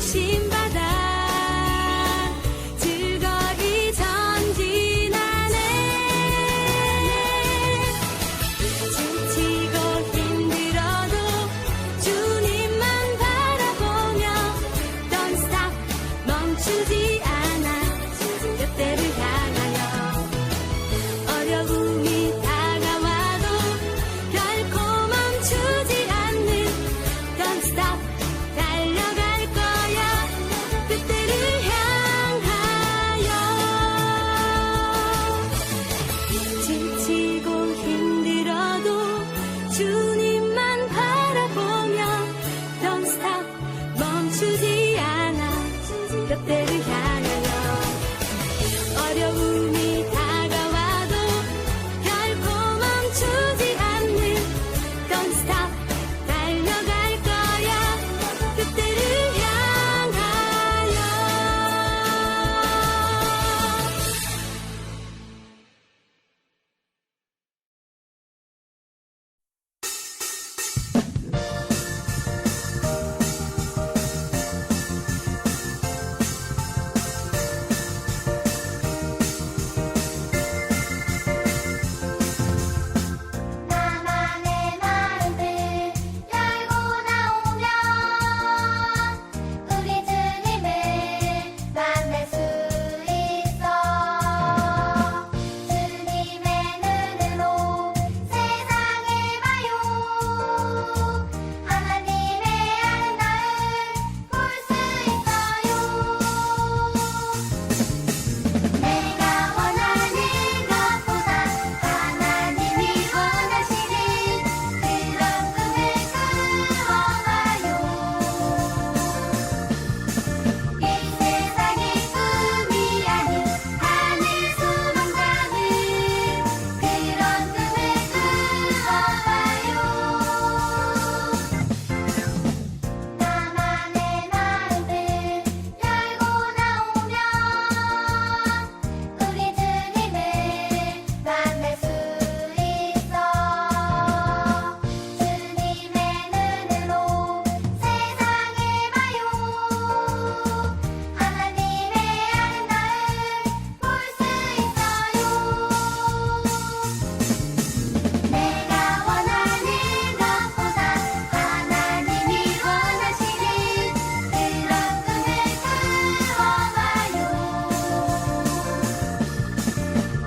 부르심 받아 즐거이 전진하네. 지치고 힘들어도 주님만 바라보며 Don't stop 멈추지 않아 그때를 향하여. 어려움이 다가와도 결코 멈추지 않는 Don't stop 달려갈 거야 그때를 향하여. 지치고 힘들어도 주님만 바라보며 Don't stop 멈추지 않아 그때를 향하여. 어려움이 다가와도 결코 멈추지 않는 Don't stop 달려갈 거야 그때를 향하여. 나만의 마음을 열고 나오면 우리 주님을 만날 수 있어. 주님의 눈으로 세상을 봐요. 하나님의 아름다움 볼 수 있어요. 내가 원하는 것보다 하나님이 원하시는 그런 꿈을 꾸어봐요. 이 세상의 꿈이 아닌 하늘 소망 담은 그런 꿈을 꾸어봐요. 나만의 마음을 열고 나오면 우리 주님을 만날 수 있어. 주님의 눈으로 세상을 봐요. 하나님의 아름다움 볼 수 있어요. 내가 원하는 것보다 하나님이 원하시는 그런 꿈을 꾸어봐요.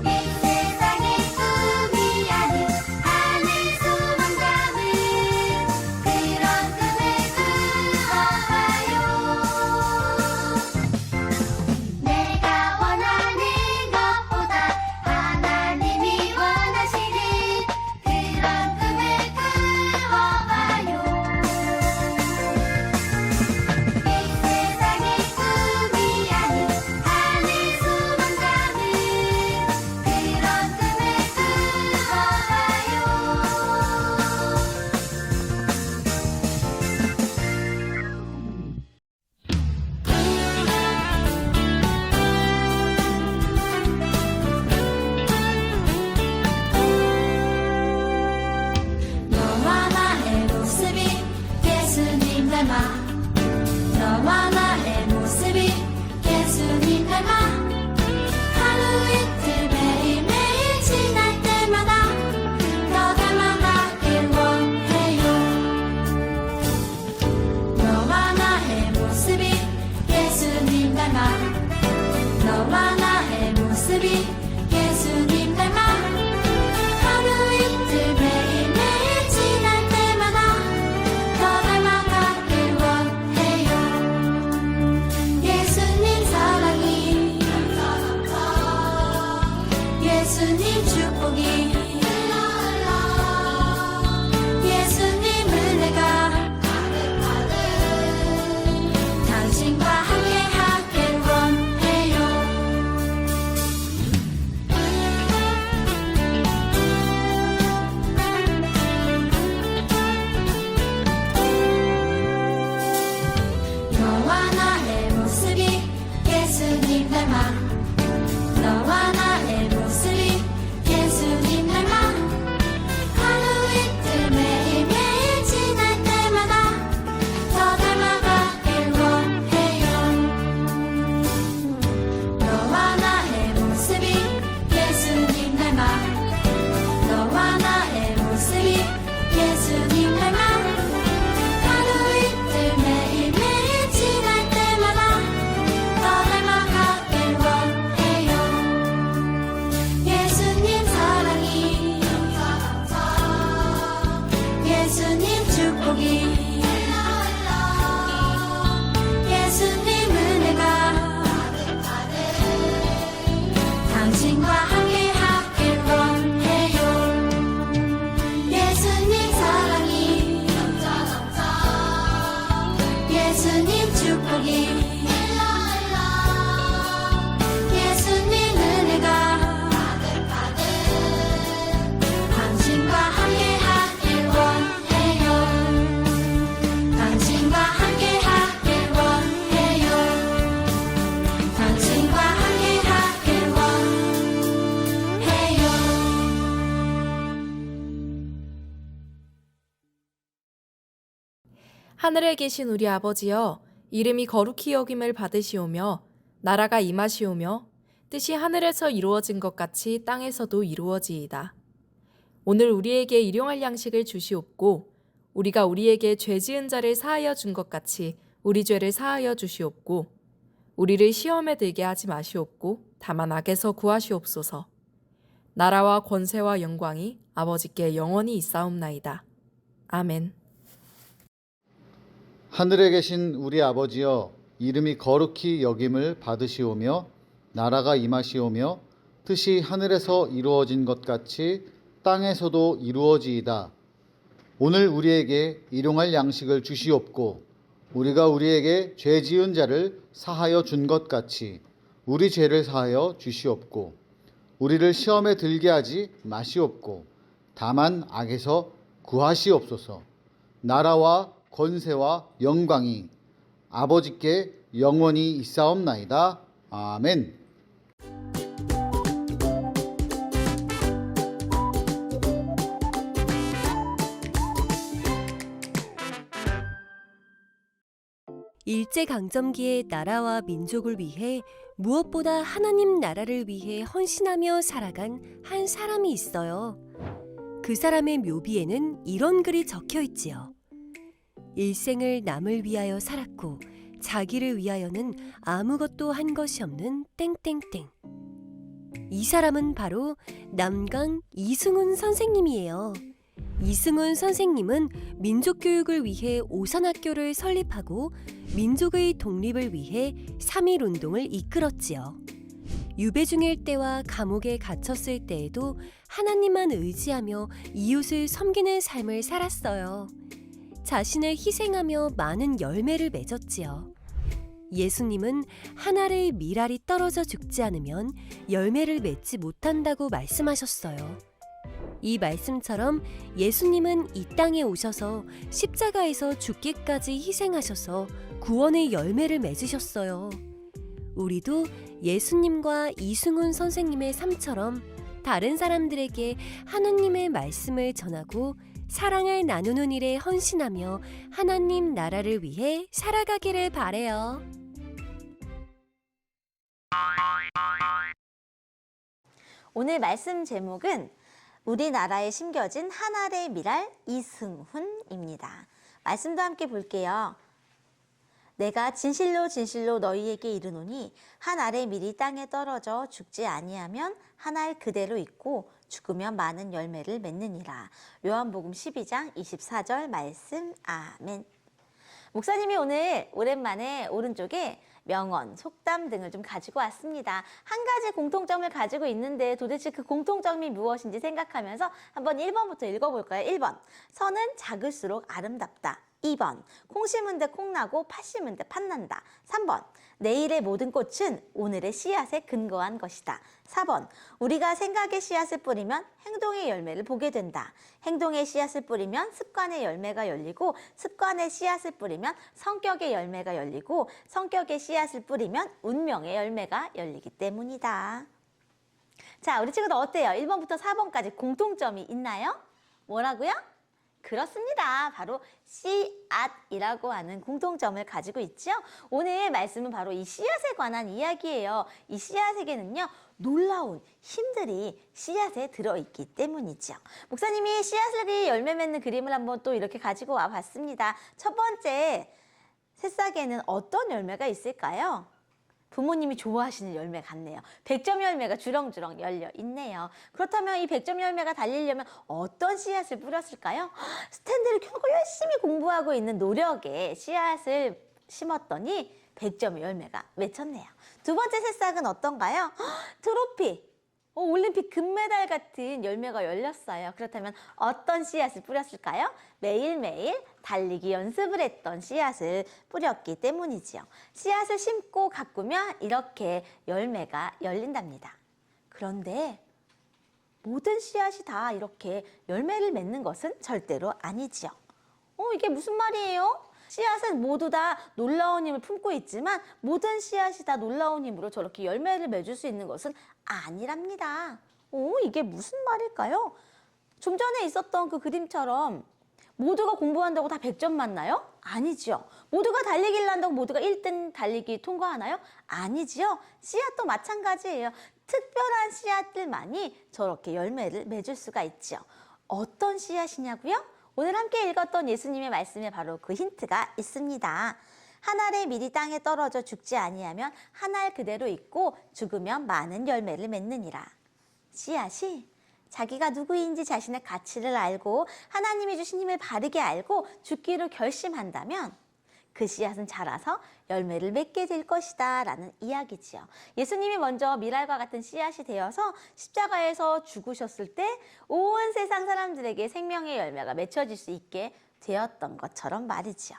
이 세상의 꿈이 아닌 하늘 소망 담은 그런 꿈을 꾸어봐요. 내가 원하는 것보다 하나님이 원하시는 그런 꿈을 꾸어봐요. 이 세상의 꿈이 아닌 하늘 소망 담은 그런 꿈을 너와 나의 모습이 예수님 닮아. 너와 나의 모습이 예수님 닮아. 하루 이틀 매일매일 지날 때마다 더 닮아가길 원해요. 너와 나의 모습이 예수님 닮아. 너와 나의 모습이 예수님 닮아. 하루 이틀 매일매일 지날 때마다 더 닮아가길 원해요. 예수님 사랑이 예수님 축복이 예수님 은혜가 당신과 함께하길 원해요. 너와 나의 모습이 예수님 닮아. 너와 나의 모습이 하늘에 계신 우리 아버지여, 이름이 거룩히 여김을 받으시오며 나라가 임하시오며 뜻이 하늘에서 이루어진 것 같이 땅에서도 이루어지이다. 오늘 우리에게 일용할 양식을 주시옵고 우리가 우리에게 죄 지은 자를 사하여 준 것 같이 우리 죄를 사하여 주시옵고 우리를 시험에 들게 하지 마시옵고 다만 악에서 구하시옵소서. 나라와 권세와 영광이 아버지께 영원히 있사옵나이다. 아멘. 하늘에 계신 우리 아버지여, 이름이 거룩히 여김을 받으시오며 나라가 임하시오며 뜻이 하늘에서 이루어진 것 같이 땅에서도 이루어지이다. 오늘 우리에게 일용할 양식을 주시옵고 우리가 우리에게 죄 지은 자를 사하여 준 것 같이 우리 죄를 사하여 주시옵고 우리를 시험에 들게 하지 마시옵고 다만 악에서 구하시옵소서. 나라와 권세와 영광이 아버지께 영원히 있사옵나이다. 아멘. 일제강점기의 나라와 민족을 위해 무엇보다 하나님 나라를 위해 헌신하며 살아간 한 사람이 있어요. 그 사람의 묘비에는 이런 글이 적혀 있지요. 일생을 남을 위하여 살았고 자기를 위하여는 아무것도 한 것이 없는 땡땡땡. 이 사람은 바로 남강 이승훈 선생님이에요. 이승훈 선생님은 민족교육을 위해 오산학교를 설립하고 민족의 독립을 위해 3.1운동을 이끌었지요. 유배중일 때와 감옥에 갇혔을 때에도 하나님만 의지하며 이웃을 섬기는 삶을 살았어요. 자신을 희생하며 많은 열매를 맺었지요. 예수님은 한 알의 밀알이 떨어져 죽지 않으면 열매를 맺지 못한다고 말씀하셨어요. 이 말씀처럼 예수님은 이 땅에 오셔서 십자가에서 죽기까지 희생하셔서 구원의 열매를 맺으셨어요. 우리도 예수님과 이승훈 선생님의 삶처럼 다른 사람들에게 하느님의 말씀을 전하고 사랑을 나누는 일에 헌신하며 하나님 나라를 위해 살아가기를 바래요. 오늘 말씀 제목은 우리나라에 심겨진 한 알의 밀알 이승훈입니다. 말씀도 함께 볼게요. 내가 진실로 진실로 너희에게 이르노니 한 알의 밀이 땅에 떨어져 죽지 아니하면 한 알 그대로 있고 죽으면 많은 열매를 맺느니라. 요한복음 12장 24절 말씀. 아멘. 목사님이 오늘 오랜만에 오른쪽에 명언, 속담 등을 좀 가지고 왔습니다. 한 가지 공통점을 가지고 있는데 도대체 그 공통점이 무엇인지 생각하면서 한번 1번부터 읽어볼까요? 1번, 선은 작을수록 아름답다. 2번, 콩 심은 데 콩 나고 팥 심은 데 팥 난다. 3번, 내일의 모든 꽃은 오늘의 씨앗에 근거한 것이다. 4번, 우리가 생각의 씨앗을 뿌리면 행동의 열매를 보게 된다. 행동의 씨앗을 뿌리면 습관의 열매가 열리고 습관의 씨앗을 뿌리면 성격의 열매가 열리고 성격의 씨앗을 뿌리면 운명의 열매가 열리기 때문이다. 자, 우리 친구들 어때요? 1번부터 4번까지 공통점이 있나요? 뭐라고요? 그렇습니다. 바로 씨앗이라고 하는 공통점을 가지고 있죠. 오늘 말씀은 바로 이 씨앗에 관한 이야기예요. 이 씨앗에게는요, 놀라운 힘들이 씨앗에 들어있기 때문이죠. 목사님이 씨앗을 열매 맺는 그림을 한번 또 이렇게 가지고 와봤습니다. 첫 번째, 새싹에는 어떤 열매가 있을까요? 부모님이 좋아하시는 열매 같네요. 100점 열매가 주렁주렁 열려 있네요. 그렇다면 이 100점 열매가 달리려면 어떤 씨앗을 뿌렸을까요? 스탠드를 켜놓고 열심히 공부하고 있는 노력에 씨앗을 심었더니 100점의 열매가 맺혔네요. 두 번째 새싹은 어떤가요? 트로피! 올림픽 금메달 같은 열매가 열렸어요. 그렇다면 어떤 씨앗을 뿌렸을까요? 매일매일 달리기 연습을 했던 씨앗을 뿌렸기 때문이지요. 씨앗을 심고 가꾸면 이렇게 열매가 열린답니다. 그런데 모든 씨앗이 다 이렇게 열매를 맺는 것은 절대로 아니지요. 이게 무슨 말이에요? 씨앗은 모두 다 놀라운 힘을 품고 있지만 모든 씨앗이 다 놀라운 힘으로 저렇게 열매를 맺을 수 있는 것은 아니랍니다. 이게 무슨 말일까요? 좀 전에 있었던 그 그림처럼 모두가 공부한다고 다 100점 맞나요? 아니죠. 모두가 달리기를 한다고 모두가 1등 달리기 통과하나요? 아니지요. 씨앗도 마찬가지예요. 특별한 씨앗들만이 저렇게 열매를 맺을 수가 있죠. 어떤 씨앗이냐고요? 오늘 함께 읽었던 예수님의 말씀에 바로 그 힌트가 있습니다. 한 알의 밀이 땅에 떨어져 죽지 아니하면 한 알 그대로 있고 죽으면 많은 열매를 맺느니라. 씨앗이 자기가 누구인지 자신의 가치를 알고 하나님이 주신 힘을 바르게 알고 죽기로 결심한다면 그 씨앗은 자라서 열매를 맺게 될 것이다 라는 이야기지요. 예수님이 먼저 밀알과 같은 씨앗이 되어서 십자가에서 죽으셨을 때 온 세상 사람들에게 생명의 열매가 맺혀질 수 있게 되었던 것처럼 말이지요.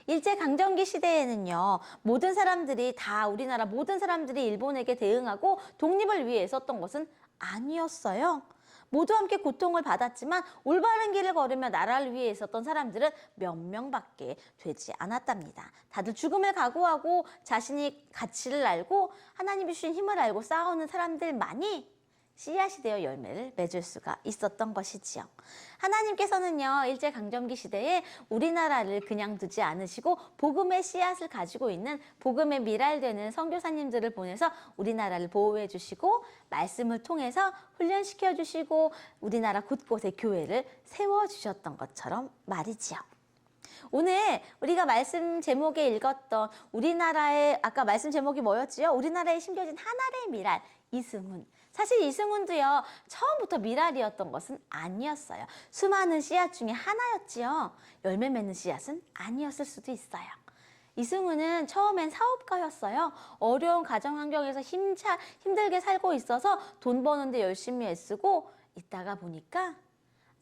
일제강점기 시대에는요, 모든 사람들이 다 우리나라 모든 사람들이 일본에게 대응하고 독립을 위해 썼던 것은 아니었어요. 모두 함께 고통을 받았지만 올바른 길을 걸으며 나라를 위해 있었던 사람들은 몇 명밖에 되지 않았답니다. 다들 죽음을 각오하고 자신이 가치를 알고 하나님이 주신 힘을 알고 싸우는 사람들만이 씨앗이 되어 열매를 맺을 수가 있었던 것이지요. 하나님께서는요, 일제강점기 시대에 우리나라를 그냥 두지 않으시고 복음의 씨앗을 가지고 있는 복음의 밀알되는 선교사님들을 보내서 우리나라를 보호해 주시고 말씀을 통해서 훈련시켜 주시고 우리나라 곳곳에 교회를 세워주셨던 것처럼 말이지요. 오늘 우리가 말씀 제목에 읽었던 우리나라의 아까 말씀 제목이 뭐였지요? 우리나라에 심겨진 하나의 밀알 이승훈. 사실 이승훈도요, 처음부터 밀알이었던 것은 아니었어요. 수많은 씨앗 중에 하나였지요. 열매 맺는 씨앗은 아니었을 수도 있어요. 이승훈은 처음엔 사업가였어요. 어려운 가정 환경에서 힘들게 살고 있어서 돈 버는데 열심히 애쓰고 있다가 보니까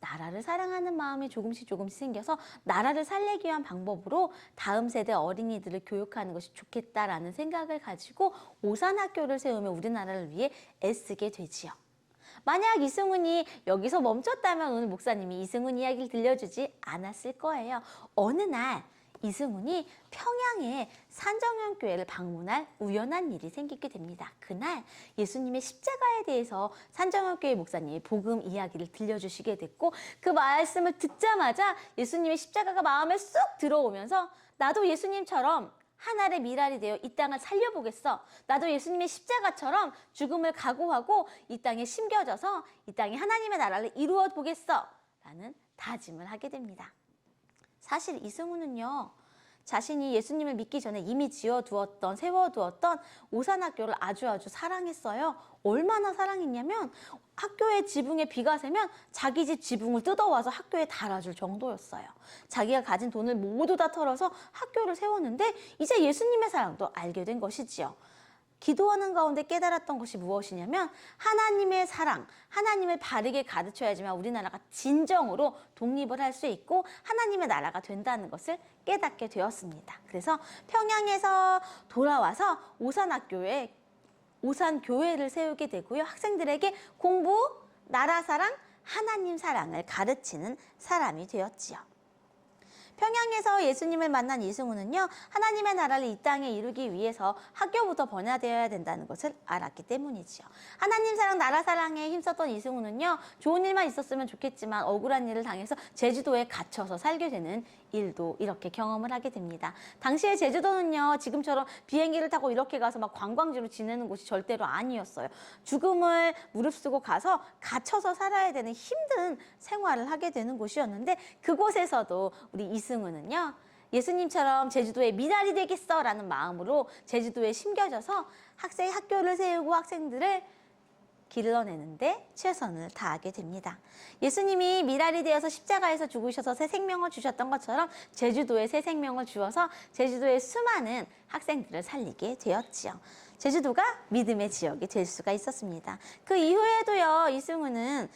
나라를 사랑하는 마음이 조금씩 생겨서 나라를 살리기 위한 방법으로 다음 세대 어린이들을 교육하는 것이 좋겠다라는 생각을 가지고 오산학교를 세우며 우리나라를 위해 애쓰게 되지요. 만약 이승훈이 여기서 멈췄다면 오늘 목사님이 이승훈 이야기를 들려주지 않았을 거예요. 어느 날 이승훈이 평양의 산정연교회를 방문할 우연한 일이 생기게 됩니다. 그날 예수님의 십자가에 대해서 산정연교회 목사님이 복음 이야기를 들려주시게 됐고 그 말씀을 듣자마자 예수님의 십자가가 마음에 쑥 들어오면서 나도 예수님처럼 한 알의 밀알이 되어 이 땅을 살려보겠어. 나도 예수님의 십자가처럼 죽음을 각오하고 이 땅에 심겨져서 이 땅에 하나님의 나라를 이루어 보겠어. 라는 다짐을 하게 됩니다. 사실 이승훈은요, 자신이 예수님을 믿기 전에 이미 세워두었던 오산학교를 아주 사랑했어요. 얼마나 사랑했냐면 학교의 지붕에 비가 새면 자기 집 지붕을 뜯어와서 학교에 달아줄 정도였어요. 자기가 가진 돈을 모두 다 털어서 학교를 세웠는데 이제 예수님의 사랑도 알게 된 것이지요. 기도하는 가운데 깨달았던 것이 무엇이냐면 하나님의 사랑, 하나님을 바르게 가르쳐야지만 우리나라가 진정으로 독립을 할 수 있고 하나님의 나라가 된다는 것을 깨닫게 되었습니다. 그래서 평양에서 돌아와서 오산교회를 세우게 되고요. 학생들에게 공부, 나라 사랑, 하나님 사랑을 가르치는 사람이 되었지요. 평양에서 예수님을 만난 이승훈은요, 하나님의 나라를 이 땅에 이루기 위해서 학교부터 번화되어야 된다는 것을 알았기 때문이지요. 하나님 사랑, 나라 사랑에 힘썼던 이승훈은요, 좋은 일만 있었으면 좋겠지만 억울한 일을 당해서 제주도에 갇혀서 살게 되는 일도 이렇게 경험을 하게 됩니다. 당시에 제주도는요, 지금처럼 비행기를 타고 이렇게 가서 막 관광지로 지내는 곳이 절대로 아니었어요. 죽음을 무릅쓰고 가서 갇혀서 살아야 되는 힘든 생활을 하게 되는 곳이었는데 그곳에서도 우리 이승훈은요, 예수님처럼 제주도에 미랄이 되겠어 라는 마음으로 제주도에 심겨져서 학교를 세우고 학생들을 길러내는데 최선을 다하게 됩니다. 예수님이 미랄이 되어서 십자가에서 죽으셔서 새 생명을 주셨던 것처럼 제주도에 새 생명을 주어서 제주도의 수많은 학생들을 살리게 되었지요. 제주도가 믿음의 지역이 될 수가 있었습니다. 그 이후에도요, 이승훈은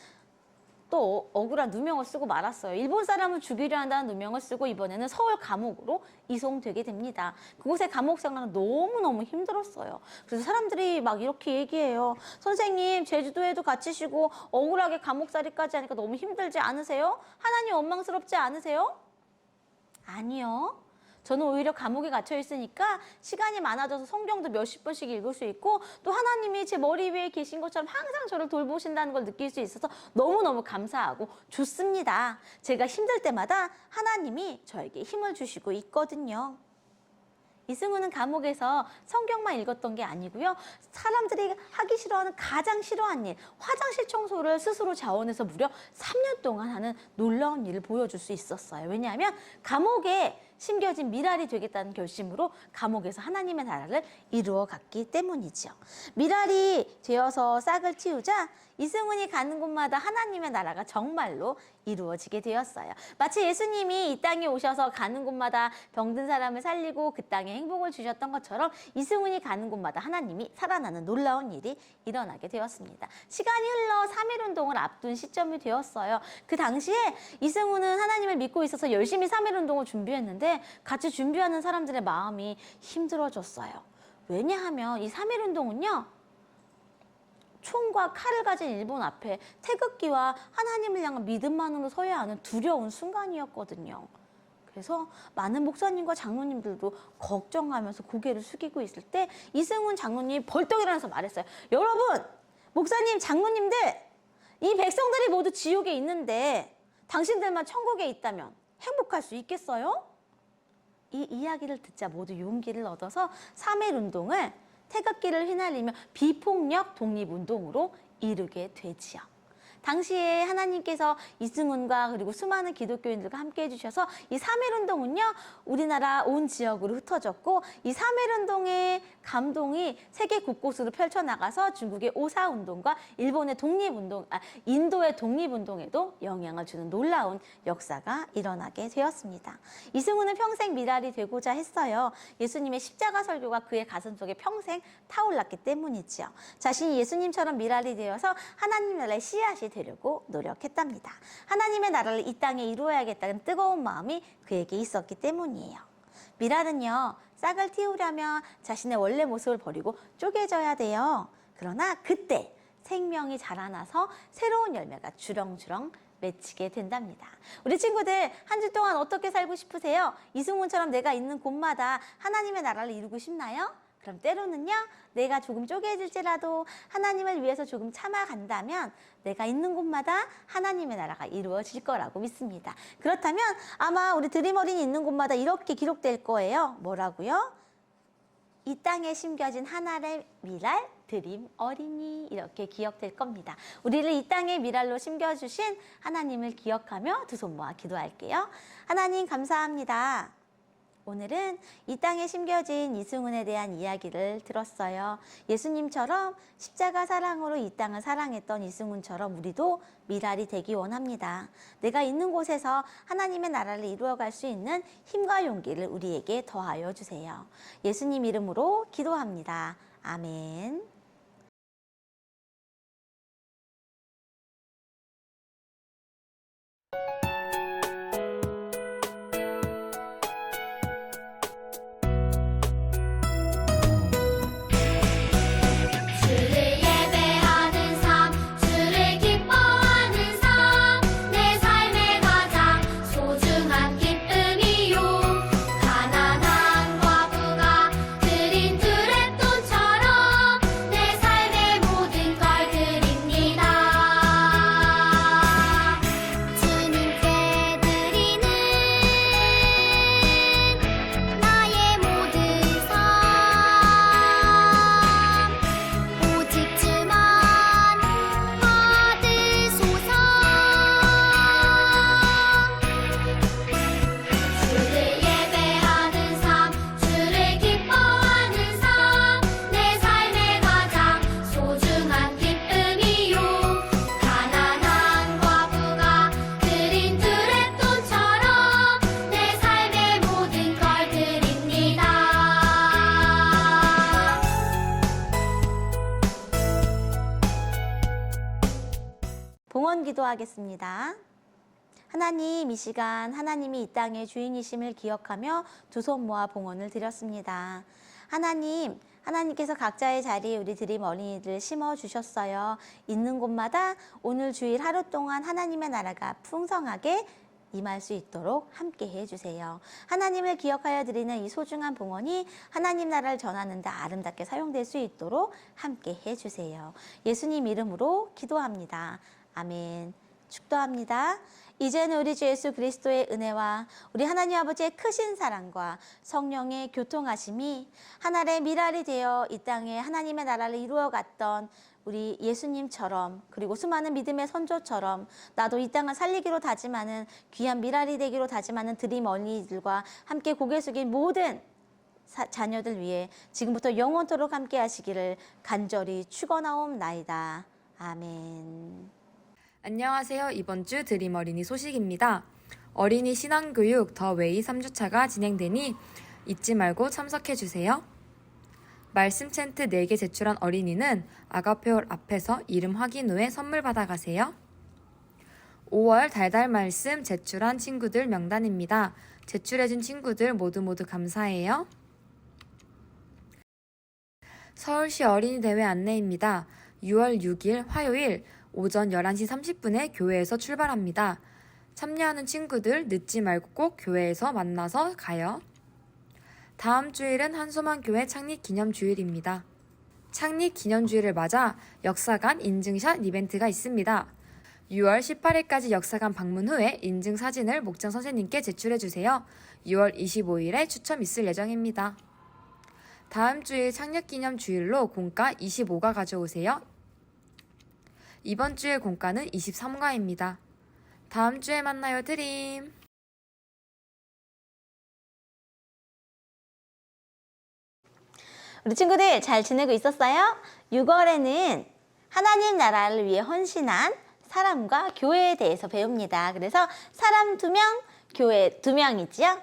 또 억울한 누명을 쓰고 말았어요. 일본 사람을 죽이려 한다는 누명을 쓰고 이번에는 서울 감옥으로 이송되게 됩니다. 그곳의 감옥 생활은 너무너무 힘들었어요. 그래서 사람들이 막 이렇게 얘기해요. 선생님, 제주도에도 갇히시고 억울하게 감옥살이까지 하니까 너무 힘들지 않으세요? 하나님 원망스럽지 않으세요? 아니요. 저는 오히려 감옥에 갇혀 있으니까 시간이 많아져서 성경도 몇십 번씩 읽을 수 있고 또 하나님이 제 머리 위에 계신 것처럼 항상 저를 돌보신다는 걸 느낄 수 있어서 너무너무 감사하고 좋습니다. 제가 힘들 때마다 하나님이 저에게 힘을 주시고 있거든요. 이승우는 감옥에서 성경만 읽었던 게 아니고요. 사람들이 하기 싫어하는 가장 싫어하는 일, 화장실 청소를 스스로 자원해서 무려 3년 동안 하는 놀라운 일을 보여줄 수 있었어요. 왜냐하면 감옥에 심겨진 미랄이 되겠다는 결심으로 감옥에서 하나님의 나라를 이루어 갔기 때문이죠. 미랄이 되어서 싹을 틔우자 이승훈이 가는 곳마다 하나님의 나라가 정말로 이루어지게 되었어요. 마치 예수님이 이 땅에 오셔서 가는 곳마다 병든 사람을 살리고 그 땅에 행복을 주셨던 것처럼 이승훈이 가는 곳마다 하나님이 살아나는 놀라운 일이 일어나게 되었습니다. 시간이 흘러 3.1운동을 앞둔 시점이 되었어요. 그 당시에 이승훈은 하나님을 믿고 있어서 열심히 3.1운동을 준비했는데 같이 준비하는 사람들의 마음이 힘들어졌어요. 왜냐하면 이 3.1운동은요. 총과 칼을 가진 일본 앞에 태극기와 하나님을 향한 믿음만으로 서야 하는 두려운 순간이었거든요. 그래서 많은 목사님과 장로님들도 걱정하면서 고개를 숙이고 있을 때 이승훈 장로님이 벌떡 일어나서 말했어요. 여러분, 목사님, 장로님들, 이 백성들이 모두 지옥에 있는데 당신들만 천국에 있다면 행복할 수 있겠어요? 이 이야기를 듣자 모두 용기를 얻어서 3.1운동을 태극기를 휘날리며 비폭력 독립운동으로 이루게 되지요. 당시에 하나님께서 이승훈과 그리고 수많은 기독교인들과 함께 해주셔서 이 3.1운동은요. 우리나라 온 지역으로 흩어졌고 이 3.1운동의 감동이 세계 곳곳으로 펼쳐나가서 중국의 오사운동과 일본의 인도의 독립운동에도 영향을 주는 놀라운 역사가 일어나게 되었습니다. 이승훈은 평생 미랄이 되고자 했어요. 예수님의 십자가 설교가 그의 가슴 속에 평생 타올랐기 때문이지요. 자신이 예수님처럼 미랄이 되어서 하나님 나라의 씨앗이 되려고 노력했답니다. 하나님의 나라를 이 땅에 이루어야겠다는 뜨거운 마음이 그에게 있었기 때문이에요. 미랄은요, 싹을 틔우려면 자신의 원래 모습을 버리고 쪼개져야 돼요. 그러나 그때 생명이 자라나서 새로운 열매가 주렁주렁 맺히게 된답니다. 우리 친구들, 한 주 동안 어떻게 살고 싶으세요? 이승훈처럼 내가 있는 곳마다 하나님의 나라를 이루고 싶나요? 그럼 때로는요, 내가 조금 쪼개질지라도 하나님을 위해서 조금 참아간다면 내가 있는 곳마다 하나님의 나라가 이루어질 거라고 믿습니다. 그렇다면 아마 우리 드림 어린이 있는 곳마다 이렇게 기록될 거예요. 뭐라고요? 이 땅에 심겨진 하나의 미랄, 드림 어린이, 이렇게 기억될 겁니다. 우리를 이 땅의 미랄로 심겨주신 하나님을 기억하며 두 손 모아 기도할게요. 하나님 감사합니다. 오늘은 이 땅에 심겨진 이승훈에 대한 이야기를 들었어요. 예수님처럼 십자가 사랑으로 이 땅을 사랑했던 이승훈처럼 우리도 미랄이 되기 원합니다. 내가 있는 곳에서 하나님의 나라를 이루어갈 수 있는 힘과 용기를 우리에게 더하여 주세요. 예수님 이름으로 기도합니다. 아멘. 주를 예배하는 삶, 주를 기뻐하는 삶, 내 삶의 가장 소중한 기쁨이요. 가난한 과부가 드린 두랩돈처럼 내 삶의 모든 걸 드립니다. 주님께 드리는 나의 모든 삶, 오직 주만 받으소서. 주를 예배하는 삶, 주를 기뻐하는 삶, 내 삶의 가장 소중한 기쁨이요. 가난한 과부가 드린 두랩돈처럼 내 삶의 모든 걸 드립니다. 봉헌 기도하겠습니다. 하나님, 이 시간 하나님이 이 땅의 주인이심을 기억하며 두 손 모아 봉헌을 드렸습니다. 하나님, 하나님께서 각자의 자리에 우리 드림 어린이들을 심어주셨어요. 있는 곳마다 오늘 주일 하루 동안 하나님의 나라가 풍성하게 임할 수 있도록 함께 해주세요. 하나님을 기억하여 드리는 이 소중한 봉헌이 하나님 나라를 전하는 데 아름답게 사용될 수 있도록 함께 해주세요. 예수님 이름으로 기도합니다. 아멘. 축도합니다. 이제는 우리 주 예수 그리스도의 은혜와 우리 하나님 아버지의 크신 사랑과 성령의 교통하심이 하나의 미랄이 되어 이 땅에 하나님의 나라를 이루어갔던 우리 예수님처럼, 그리고 수많은 믿음의 선조처럼 나도 이 땅을 살리기로 다짐하는 귀한 미랄이 되기로 다짐하는 드림 어린이들과 함께 고개 숙인 모든 자녀들 위해 지금부터 영원토록 함께 하시기를 간절히 축원하옵나이다. 아멘. 안녕하세요. 이번 주 드림 어린이 소식입니다. 어린이 신앙교육 더 웨이 3주차가 진행되니 잊지 말고 참석해주세요. 말씀 챈트 4개 제출한 어린이는 아가페홀 앞에서 이름 확인 후에 선물 받아가세요. 5월 달달 말씀 제출한 친구들 명단입니다. 제출해준 친구들 모두 감사해요. 서울시 어린이 대회 안내입니다. 6월 6일 화요일 오전 11시 30분에 교회에서 출발합니다. 참여하는 친구들 늦지 말고 꼭 교회에서 만나서 가요. 다음 주일은 한소만교회 창립기념주일입니다. 창립기념주일을 맞아 역사관 인증샷 이벤트가 있습니다. 6월 18일까지 역사관 방문 후에 인증사진을 목장 선생님께 제출해주세요. 6월 25일에 추첨 있을 예정입니다. 다음 주일 창립기념주일로 공과 25가 가져오세요. 이번 주의 공과는 23과입니다. 다음 주에 만나요, 드림. 우리 친구들 잘 지내고 있었어요? 6월에는 하나님 나라를 위해 헌신한 사람과 교회에 대해서 배웁니다. 그래서 사람 2명, 교회 2명이지요?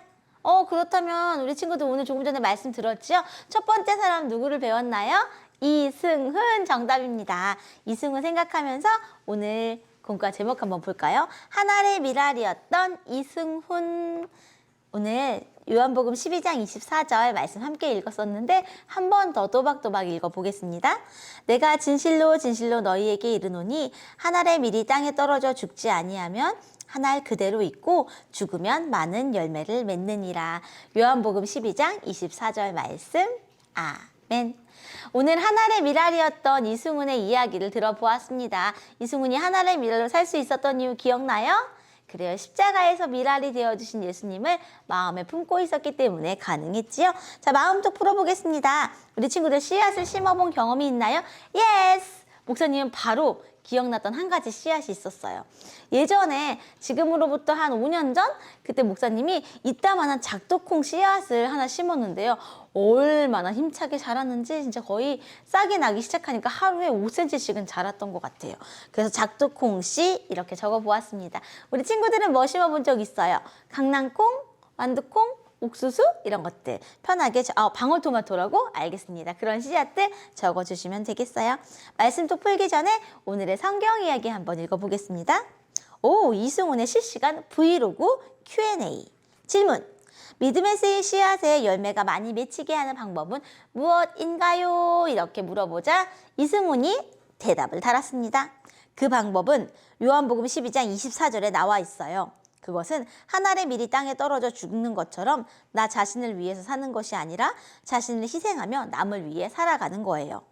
그렇다면 우리 친구들 오늘 조금 전에 말씀 들었죠? 첫 번째 사람 누구를 배웠나요? 이승훈 정답입니다. 이승훈 생각하면서 오늘 공과 제목 한번 볼까요? 하나의 미랄이었던 이승훈. 오늘 요한복음 12장 24절 말씀 함께 읽었었는데 한 번 더 또박또박 읽어보겠습니다. 내가 진실로 진실로 너희에게 이르노니 한 알의 밀이 땅에 떨어져 죽지 아니하면 한 알 그대로 있고 죽으면 많은 열매를 맺느니라. 요한복음 12장 24절 말씀. 아멘. 오늘 한 알의 미랄이었던 이승훈의 이야기를 들어보았습니다. 이승훈이 한 알의 미랄로 살 수 있었던 이유 기억나요? 그래요. 십자가에서 미랄이 되어주신 예수님을 마음에 품고 있었기 때문에 가능했지요. 자, 마음속 풀어보겠습니다. 우리 친구들 씨앗을 심어본 경험이 있나요? 예스! 목사님은 바로 기억났던 한 가지 씨앗이 있었어요. 예전에 지금으로부터 한 5년 전 그때 목사님이 이따만한 작두콩 씨앗을 하나 심었는데요. 얼마나 힘차게 자랐는지 진짜 거의 싹이 나기 시작하니까 하루에 5cm씩은 자랐던 것 같아요. 그래서 작두콩 씨 이렇게 적어보았습니다. 우리 친구들은 뭐 심어본 적 있어요? 강낭콩, 완두콩, 옥수수 이런 것들 편하게 방울토마토라고 알겠습니다. 그런 씨앗들 적어주시면 되겠어요. 말씀 또 풀기 전에 오늘의 성경 이야기 한번 읽어보겠습니다. 이승훈의 실시간 브이로그 Q&A. 질문. 믿음에 쓰인 씨앗에 열매가 많이 맺히게 하는 방법은 무엇인가요? 이렇게 물어보자 이승훈이 대답을 달았습니다. 그 방법은 요한복음 12장 24절에 나와 있어요. 그것은 한 알의 밀이 땅에 떨어져 죽는 것처럼 나 자신을 위해서 사는 것이 아니라 자신을 희생하며 남을 위해 살아가는 거예요.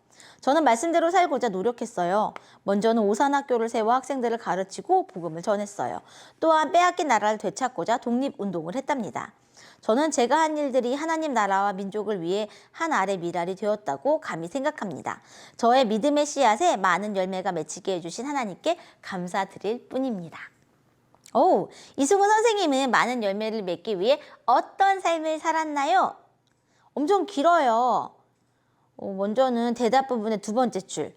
저는 말씀대로 살고자 노력했어요. 먼저는 오산학교를 세워 학생들을 가르치고 복음을 전했어요. 또한 빼앗긴 나라를 되찾고자 독립운동을 했답니다. 저는 제가 한 일들이 하나님 나라와 민족을 위해 한 알의 미랄이 되었다고 감히 생각합니다. 저의 믿음의 씨앗에 많은 열매가 맺히게 해주신 하나님께 감사드릴 뿐입니다. 이승훈 선생님은 많은 열매를 맺기 위해 어떤 삶을 살았나요? 엄청 길어요. 먼저는 대답 부분의 두 번째 줄.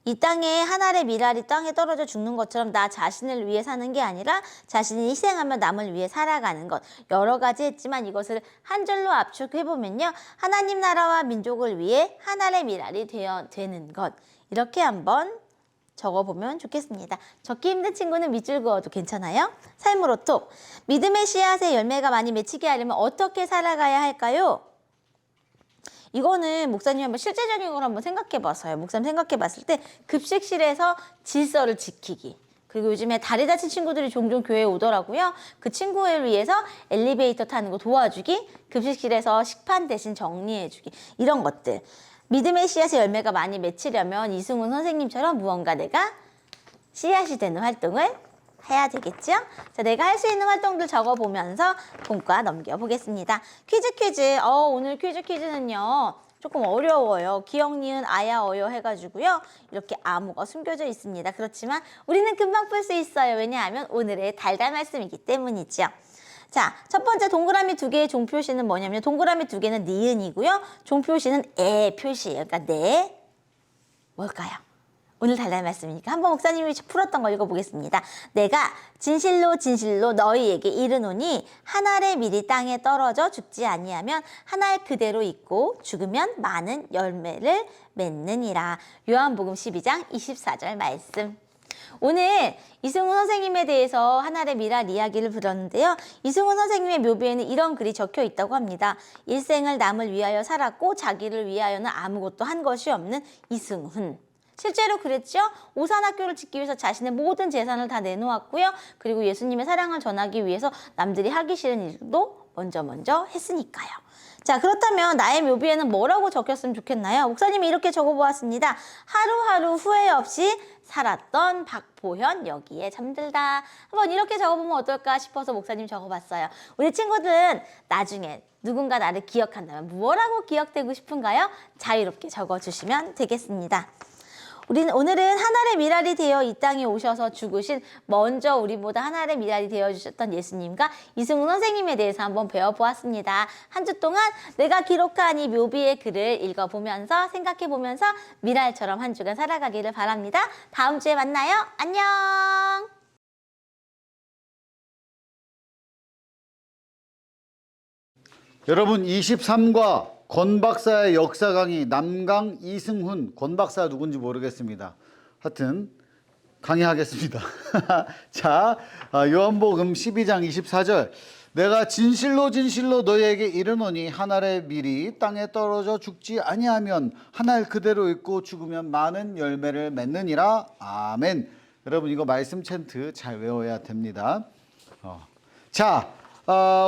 이 땅에 한 알의 미랄이 땅에 떨어져 죽는 것처럼 나 자신을 위해 사는 게 아니라 자신이 희생하며 남을 위해 살아가는 것. 여러 가지 했지만 이것을 한 줄로 압축해보면요. 하나님 나라와 민족을 위해 한 알의 미랄이 되는 것. 이렇게 한번 적어보면 좋겠습니다. 적기 힘든 친구는 밑줄 그어도 괜찮아요? 삶으로 톡. 믿음의 씨앗에 열매가 많이 맺히게 하려면 어떻게 살아가야 할까요? 이거는 목사님 한번 실제적인 걸 한번 생각해 봐서요. 목사님 생각해 봤을 때 급식실에서 질서를 지키기. 그리고 요즘에 다리 다친 친구들이 종종 교회에 오더라고요. 그 친구를 위해서 엘리베이터 타는 거 도와주기, 급식실에서 식판 대신 정리해주기, 이런 것들. 믿음의 씨앗의 열매가 많이 맺히려면 이승훈 선생님처럼 무언가 내가 씨앗이 되는 활동을 해야 되겠죠? 자, 내가 할 수 있는 활동들 적어보면서 본과 넘겨보겠습니다. 퀴즈. 오늘 퀴즈는요. 조금 어려워요. 기억, 니은, 아야, 어여 해가지고요. 이렇게 암호가 숨겨져 있습니다. 그렇지만 우리는 금방 풀 수 있어요. 왜냐하면 오늘의 달달 말씀이기 때문이죠. 자, 첫 번째 동그라미 2개의 종표시는 뭐냐면 동그라미 2개는 니은이고요. 종표시는 에 표시예요. 그러니까 네, 뭘까요? 오늘 달달 말씀이니까 한번 목사님이 풀었던 거 읽어보겠습니다. 내가 진실로 너희에게 이르노니 한 알의 밀이 땅에 떨어져 죽지 아니하면 한 알 그대로 있고 죽으면 많은 열매를 맺느니라. 요한복음 12장 24절 말씀. 오늘 이승훈 선생님에 대해서 한 알의 밀알 이야기를 들었는데요. 이승훈 선생님의 묘비에는 이런 글이 적혀 있다고 합니다. 일생을 남을 위하여 살았고 자기를 위하여는 아무것도 한 것이 없는 이승훈. 실제로 그랬죠. 오산학교를 짓기 위해서 자신의 모든 재산을 다 내놓았고요. 그리고 예수님의 사랑을 전하기 위해서 남들이 하기 싫은 일도 먼저 했으니까요. 자, 그렇다면 나의 묘비에는 뭐라고 적혔으면 좋겠나요? 목사님이 이렇게 적어보았습니다. 하루하루 후회 없이 살았던 박보현 여기에 잠들다. 한번 이렇게 적어보면 어떨까 싶어서 목사님 적어봤어요. 우리 친구들은 나중에 누군가 나를 기억한다면 뭐라고 기억되고 싶은가요? 자유롭게 적어주시면 되겠습니다. 우리는 오늘은 한 알의 밀알이 되어 이 땅에 오셔서 죽으신 먼저 우리보다 한 알의 밀알이 되어주셨던 예수님과 이승훈 선생님에 대해서 한번 배워보았습니다. 한 주 동안 내가 기록한 이 묘비의 글을 읽어보면서 생각해보면서 밀알처럼 한 주간 살아가기를 바랍니다. 다음 주에 만나요. 안녕. 여러분 23과 권 박사의 역사 강의 남강 이승훈, 권 박사 누군지 모르겠습니다. 하여튼 강의하겠습니다. 자, 요한복음 12장 24절. 내가 진실로 너희에게 이르노니 한 알의 밀이 땅에 떨어져 죽지 아니하면 한 알 그대로 있고 죽으면 많은 열매를 맺느니라. 아멘. 여러분 이거 말씀 챈트 잘 외워야 됩니다. 자,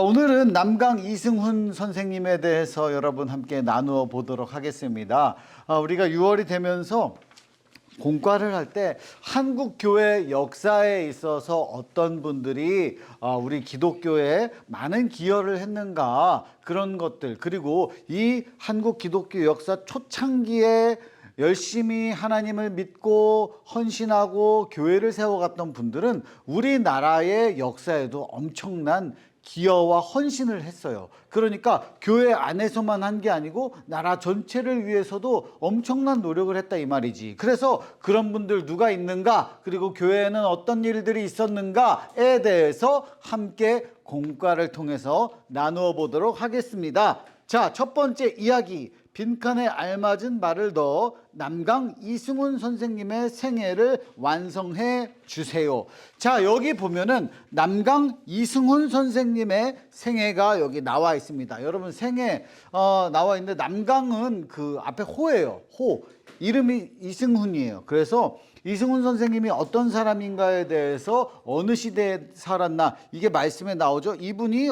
오늘은 남강 이승훈 선생님에 대해서 여러분 함께 나누어 보도록 하겠습니다. 우리가 6월이 되면서 공과를 할 때 한국 교회 역사에 있어서 어떤 분들이 우리 기독교에 많은 기여를 했는가, 그런 것들, 그리고 이 한국 기독교 역사 초창기에 열심히 하나님을 믿고 헌신하고 교회를 세워갔던 분들은 우리나라의 역사에도 엄청난 기여와 헌신을 했어요. 그러니까 교회 안에서만 한 게 아니고 나라 전체를 위해서도 엄청난 노력을 했다 이 말이지. 그래서 그런 분들 누가 있는가, 그리고 교회에는 어떤 일들이 있었는가에 대해서 함께 공과를 통해서 나누어 보도록 하겠습니다. 자, 첫 번째 이야기, 빈칸에 알맞은 말을 넣어 남강 이승훈 선생님의 생애를 완성해 주세요. 자, 여기 보면은 남강 이승훈 선생님의 생애가 여기 나와 있습니다. 여러분 생애 나와 있는데 남강은 그 앞에 호예요. 호. 이름이 이승훈이에요. 그래서 이승훈 선생님이 어떤 사람인가에 대해서 어느 시대에 살았나 이게 말씀에 나오죠. 이분이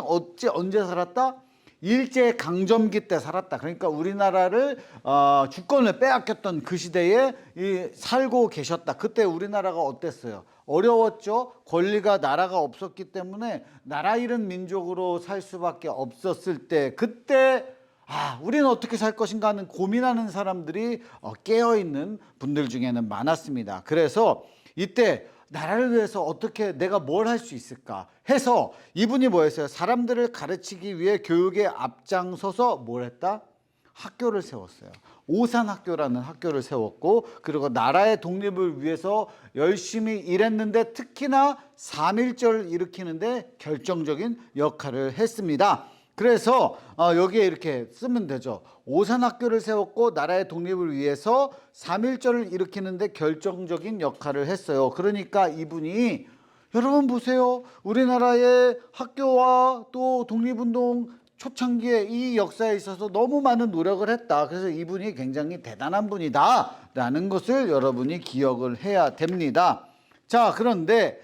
언제 살았다? 일제 강점기 때 살았다. 그러니까 우리나라를 주권을 빼앗겼던 그 시대에 살고 계셨다. 그때 우리나라가 어땠어요? 어려웠죠. 권리가 나라가 없었기 때문에 나라 잃은 민족으로 살 수밖에 없었을 때, 그때 우리는 어떻게 살 것인가 하는 고민하는 사람들이 깨어있는 분들 중에는 많았습니다. 그래서 이때 나라를 위해서 어떻게 내가 뭘 할 수 있을까 해서 이분이 뭐였어요? 사람들을 가르치기 위해 교육에 앞장서서 뭘 했다? 학교를 세웠어요. 오산학교라는 학교를 세웠고, 그리고 나라의 독립을 위해서 열심히 일했는데 특히나 3.1절을 일으키는데 결정적인 역할을 했습니다. 그래서 여기에 이렇게 쓰면 되죠. 오산학교를 세웠고 나라의 독립을 위해서 3.1절을 일으키는데 결정적인 역할을 했어요. 그러니까 이분이, 여러분 보세요. 우리나라의 학교와 또 독립운동 초창기에 이 역사에 있어서 너무 많은 노력을 했다. 그래서 이분이 굉장히 대단한 분이다 라는 것을 여러분이 기억을 해야 됩니다. 자, 그런데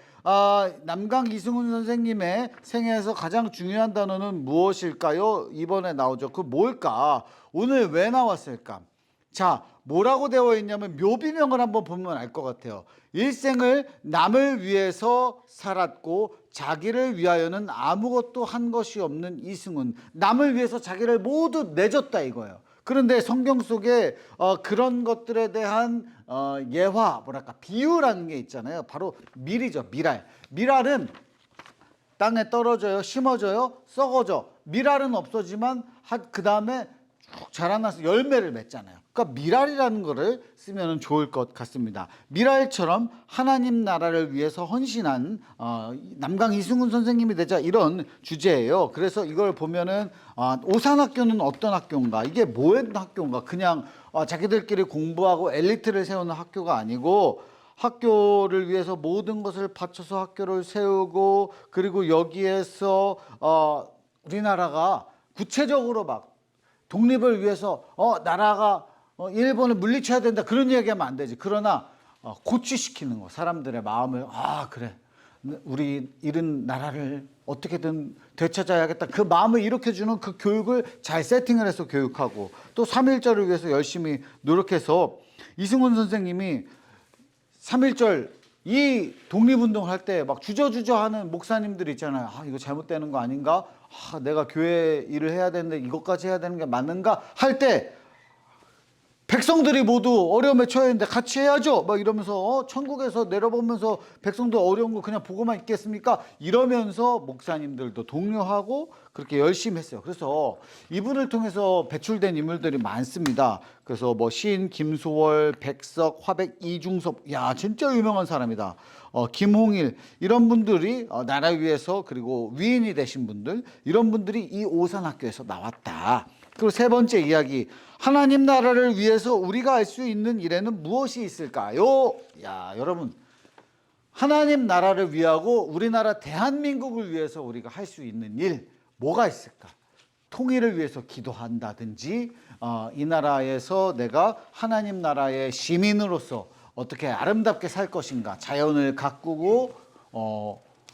남강 이승훈 선생님의 생애에서 가장 중요한 단어는 무엇일까요? 이번에 나오죠. 그 뭘까? 오늘 왜 나왔을까? 자, 뭐라고 되어 있냐면 묘비명을 한번 보면 알 것 같아요. 일생을 남을 위해서 살았고 자기를 위하여는 아무것도 한 것이 없는 이승훈. 남을 위해서 자기를 모두 내줬다 이거예요. 그런데 성경 속에 그런 것들에 대한 예화, 뭐랄까 비유라는 게 있잖아요. 바로 밀이죠. 밀알은 땅에 떨어져요, 심어져요, 썩어져. 밀알은 없어지만 그 다음에 쭉 자라나서 열매를 맺잖아요. 그러니까 밀알이라는 거를 쓰면 좋을 것 같습니다. 밀알처럼 하나님 나라를 위해서 헌신한 남강 이승훈 선생님이 되자, 이런 주제예요. 그래서 이걸 보면은 오산학교는 어떤 학교인가, 이게 뭐의 학교인가, 그냥 자기들끼리 공부하고 엘리트를 세우는 학교가 아니고 학교를 위해서 모든 것을 바쳐서 학교를 세우고, 그리고 여기에서 우리나라가 구체적으로 막 독립을 위해서 나라가 일본을 물리쳐야 된다, 그런 얘기하면 안 되지. 그러나 고취시키는 거, 사람들의 마음을, 그래, 우리 잃은 나라를 어떻게든 되찾아야겠다, 그 마음을 일으켜주는 그 교육을 잘 세팅을 해서 교육하고, 또 3.1절을 위해서 열심히 노력해서 이승훈 선생님이 3.1절 이 독립운동을 할 때 막 주저주저 하는 목사님들 있잖아요. 이거 잘못되는 거 아닌가? 내가 교회 일을 해야 되는데 이것까지 해야 되는 게 맞는가? 할 때 백성들이 모두 어려움에 처해 있는데 같이 해야죠 막 이러면서 천국에서 내려보면서 백성들 어려운 거 그냥 보고만 있겠습니까? 이러면서 목사님들도 독려하고 그렇게 열심히 했어요. 그래서 이분을 통해서 배출된 인물들이 많습니다. 그래서 뭐 시인 김소월, 백석, 화백, 이중섭, 야 진짜 유명한 사람이다. 김홍일, 이런 분들이 나라를 위해서, 그리고 위인이 되신 분들, 이런 분들이 이 오산학교에서 나왔다. 그리고 세 번째 이야기, 하나님 나라를 위해서 우리가 할 수 있는 일에는 무엇이 있을까요? 야, 여러분, 하나님 나라를 위하고 우리나라 대한민국을 위해서 우리가 할 수 있는 일 뭐가 있을까? 통일을 위해서 기도한다든지, 이 나라에서 내가 하나님 나라의 시민으로서 어떻게 아름답게 살 것인가, 자연을 가꾸고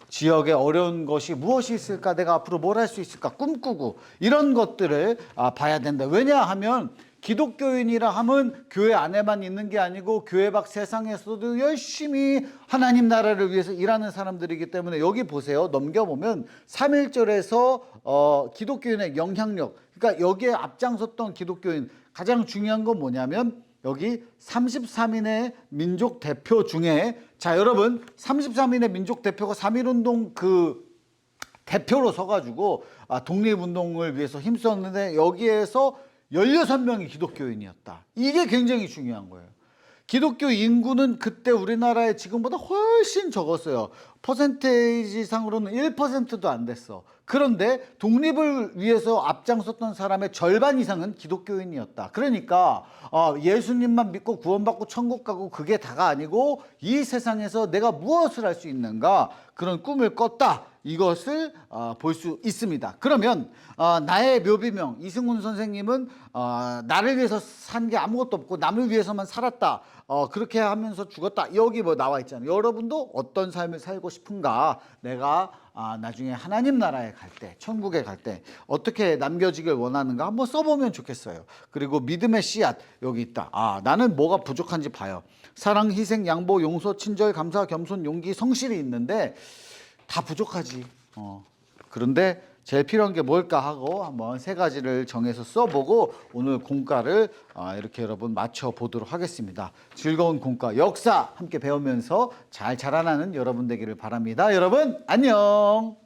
지역에 어려운 것이 무엇이 있을까, 내가 앞으로 뭘 할 수 있을까 꿈꾸고, 이런 것들을 봐야 된다. 왜냐하면 기독교인이라 하면 교회 안에만 있는 게 아니고 교회 밖 세상에서도 열심히 하나님 나라를 위해서 일하는 사람들이기 때문에, 여기 보세요. 넘겨보면 3.1절에서 기독교인의 영향력, 그러니까 여기에 앞장섰던 기독교인, 가장 중요한 건 뭐냐면 여기 33인의 민족 대표 중에, 자 여러분, 33인의 민족 대표가 3.1운동 그 대표로 서가지고 독립운동을 위해서 힘썼는데, 여기에서 16명이 기독교인이었다. 이게 굉장히 중요한 거예요. 기독교 인구는 그때 우리나라에 지금보다 훨씬 적었어요. 퍼센테이지 상으로는 1%도 안 됐어. 그런데 독립을 위해서 앞장섰던 사람의 절반 이상은 기독교인이었다. 그러니까 예수님만 믿고 구원받고 천국 가고 그게 다가 아니고, 이 세상에서 내가 무엇을 할 수 있는가, 그런 꿈을 꿨다. 이것을 볼 수 있습니다. 그러면 나의 묘비명, 이승훈 선생님은 나를 위해서 산 게 아무것도 없고 남을 위해서만 살았다, 그렇게 하면서 죽었다, 여기 뭐 나와 있잖아요. 여러분도 어떤 삶을 살고 싶은가, 내가 나중에 하나님 나라에 갈 때, 천국에 갈 때 어떻게 남겨지길 원하는가 한번 써보면 좋겠어요. 그리고 믿음의 씨앗 여기 있다. 나는 뭐가 부족한지 봐요. 사랑, 희생, 양보, 용서, 친절, 감사, 겸손, 용기, 성실이 있는데 다 부족하지. 그런데 제일 필요한 게 뭘까 하고 한번 세 가지를 정해서 써보고 오늘 공과를 이렇게 여러분 맞춰보도록 하겠습니다. 즐거운 공과 역사 함께 배우면서 잘 자라나는 여러분 되기를 바랍니다. 여러분 안녕.